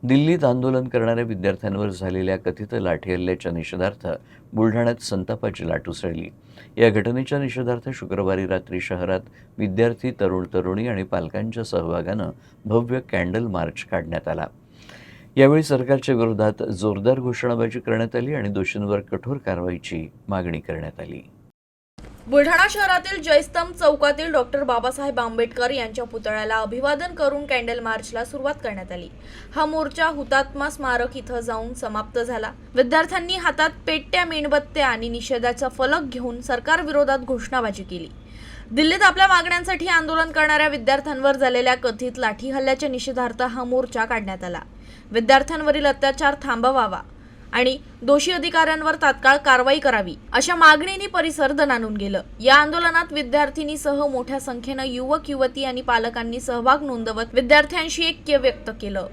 दिल्लीत आंदोलन करणाऱ्या विद्यार्थ्यांवर झालेल्या कथित लाठी हल्ल्याच्या निषेधार्थ बुलढाण्यात संतापाची लाट उसळली। या घटनेच्या निषेधार्थ शुक्रवारी रात्री शहरात विद्यार्थी, तरुण-तरुणी आणि पालकांच्या सहभागानं भव्य कॅन्डल मार्च काढण्यात आला। यावेळी सरकारच्या विरोधात जोरदार घोषणाबाजी करण्यात आली आणि दोषींवर कठोर कारवाईची मागणी करण्यात आली। बुलढाणा शहरातील जयस्तंभ चौकातील डॉक्टर बाबासाहेब आंबेडकर यांच्या पुतळ्याला अभिवादन करून कॅन्डल मार्चला सुरुवात करण्यात आली। हा मोर्चा हुतात्मा स्मारक इथं जाऊन समाप्त झाला। विद्यार्थ्यांनी हातात पेटत्या, मेणबत्त्या आणि निषेधाचा फलक घेऊन सरकार विरोधात घोषणाबाजी केली। दिल्लीत आपल्या मागण्यांसाठी आंदोलन करणाऱ्या विद्यार्थ्यांवर झालेल्या कथित लाठी हल्ल्याच्या निषेधार्थ हा मोर्चा काढण्यात आला। विद्यार्थ्यांवरील अत्याचार थांबवावा आणि दोषी अधिकाऱ्यांवर तात्काळ कारवाई करावी अशा मागणीने परिसर दणाणून गेलं। या आंदोलनात विद्यार्थिनीसह मोठ्या संख्येनं युवक, युवती आणि पालकांनी सहभाग नोंदवत विद्यार्थ्यांशी ऐक्य व्यक्त केलं।